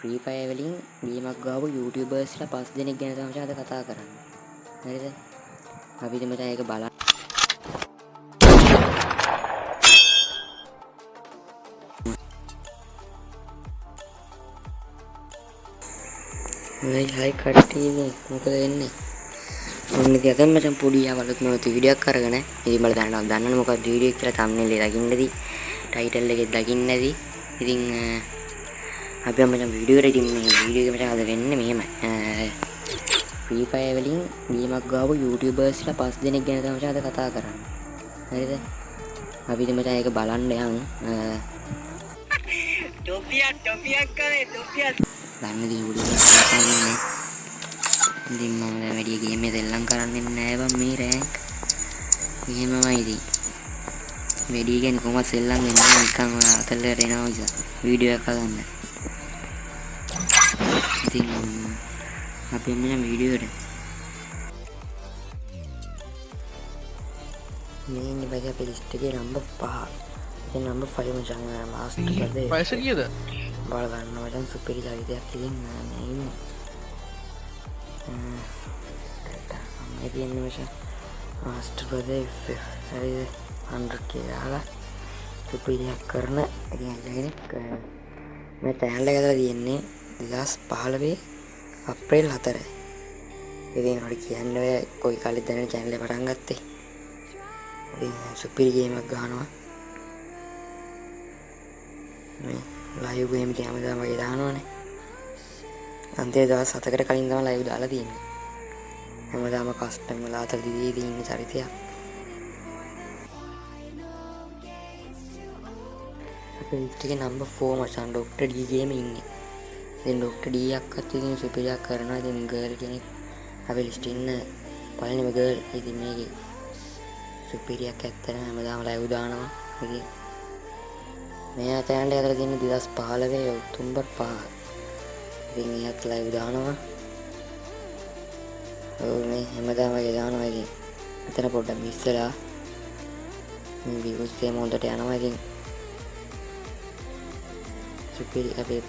Free fire වලින් ගේමක් ගාපු YouTubers ලා 5 දෙනෙක් ගැන තමයි අද කතා කරන්නේ. හරිද? අපිට මචං ඒක බලන්න. මේ හයි කට්ටියනේ මොකද වෙන්නේ? ඔන්න ඉතින් අද මචං පොඩි යවලුත් මම වීඩියෝ එකක් අරගෙන ඉතින් මම දන්නවනේ මොකක්ද වීඩියෝ එක කියලා thumbnail එක දකින්න ඇති. ටයිටල් එකේ දකින්න ඇති. ඉතින් අපි මචං වීඩියෝ එකට ඉතින් මේ වීඩියෝ එක මචං අද වෙන්නේ මෙහෙමයි. ෆ්‍රී ෆයර් වලින් ගේමක් ගාපු YouTubers ලා 5 දෙනෙක් ගැන තමයි අද කතා කරන්නේ. හරිද? අපි ඉතින් මචං ඒක බලන්න යන්. ටොපියක් කරේ ටොපියක්. දන්නේ දී වීඩියෝ එක කරන්නේ. ඉතින් මම දැන් වැඩි ගේම් එක දෙල්ලම් කරන්නේ නැහැ බං මේ රෑන්ක්. එහෙමමයි ඉතින්. වැඩි කියන්නේ කොහොමද සෙල්ලම් වෙන්නේ නිකන් ඔය අතල්ලට එනවා ඉතින් වීඩියෝ එකක් හදන්න. ඉතින් අපි මෙන්න වීඩියෝ එකට මේ ඉන්නේ බයි අපේ ලිස්ට් එකේ නම්බර් 5. ඒ නම්බර් 5 මචං මාස්ටර් පදේ. වයස කීයද? බල ගන්න මචං සුපිරි චරිතයක් ඉතින් මේ ඉන්නේ. මේ කියන්නේ මචං මාස්ටර් පදේ හරිද 100k දාලා සුපිරියක් කරන ඉතින් කෙනෙක් මේ channel එක ඇතුළේ තියෙන්නේ 2015 අප්‍රේල් 4. ඉතින් උඩ කියන්නේ ඔය කොයි කාලෙද දැන channel එක පටන් ගත්තේ. ඉතින් සුපිරි ගේම් එකක් ගහනවා. මේ ලයිව් ගේම් එක හැමදාම වගේ දානවනේ. අන්තිම දවස් 7කට කලින් තමයි ලයිව් දාලා තියෙන්නේ. හැමදාම කස්ටම් වල අතර දිදී ඉන්න චරිතයක්. අපේ ලිස්ට් එකේ නම්බර් 4 මචං ඩොක්ටර් ඩී ගේම ඉන්නේ. ඉතින් ඩොක්ටර් ඩී අක්කත් ඉතින් සුපිරියක් කරනවා. ඉතින් ගර්ල් කෙනෙක් අපේ ලිස්ට් ඉන්න පළවෙනිම ගර්ල්. ඉතින් මේකේ සුපිරියක් ඇත්තටම හැමදාම ලයිව් දානවා. ඉතින් මේ channel එක ඇතුළේ තියෙන 2015 ඔක්තෝබර් 5. ඉතින් එයාත් ලයිව් දානවා. මේ හැමදාම වගේ දානවා. ඉතින් මෙතන පොඩ්ඩක් මිස් වෙලා මේ views එක හොඳට යනවා. ඉතින් සුපිරි අපේ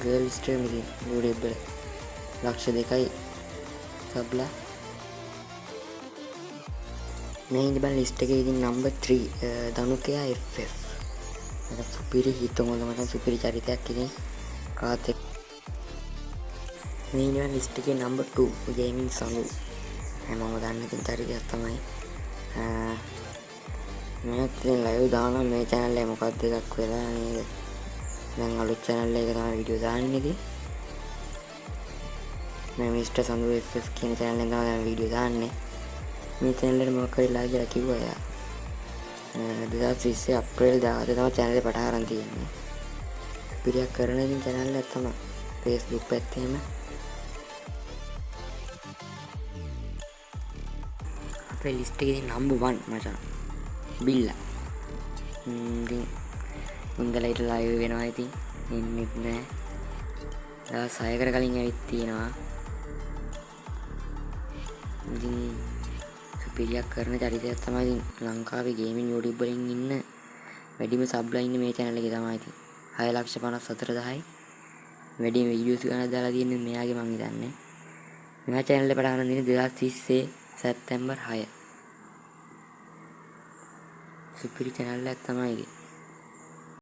ගර්ල් ස්ට්‍රීම් එකේ YouTube වල ලක්ෂ 2යි සබ්ලා. මේ ඉඳි බල ලිස්ට් එකේ ඉතින් නම්බර් 3 දනුකයා FF. ඒක සුපිරි හිතමොල මට සුපිරි චරිතයක් ඉතින් කාත් එක්ක. මේ ඉඳි බල ලිස්ට් එකේ නම්බර් 2 ගේමින් සනු. හැමෝම දන්න ඉතින් චරිතයක් තමයි. මේ ඉතින් ලයිව් දානවා මේ channel එක මොකක්ද එකක් වෙලා නේද? දැන් අලුත් channel එකක තමයි වීඩියෝ දාන්නේ ඉතින්. මේ මිස්ටර් සඳු FF කියන channel එකෙන් තමයි දැන් වීඩියෝ දාන්නේ. මේ channel එකට මොකක් වෙලා කියලා කිව්වා එයා. 2020 අප්‍රේල් 10 තමයි channel එක පටන් ගන්න තියෙන්නේ. පිරියක් කරන ඉතින් channel එක තමයි Facebook පැත්තේම. අපේ ලිස්ට් එකේ නම්බර් 1 මචං බිල්ලා. ඉතින් ඉංගලයිට ලයිව් වෙනවා ඉතින් ඉන්නෙත් නෑ. දවස් 6කට කලින් ඇවිත් තියෙනවා. ඉතින් සුපිරියක් කරන චරිතයක් තමයි ඉතින් ලංකාවේ ගේමින් YouTube වලින් ඉන්න වැඩිම සබ්ලා ඉන්නේ මේ channel එකේ තමයි ඉතින් 6,54,000යි. වැඩිම වීඩියෝස් ගණන් දාලා තියෙන්නේ මෙයාගේ මං හිතන්නේ. මෙයා channel එක පටන් ගන්න දිනේ 2030 සැප්තැම්බර් 6. සුපිරි channel එකක් තමයි ඉතින්.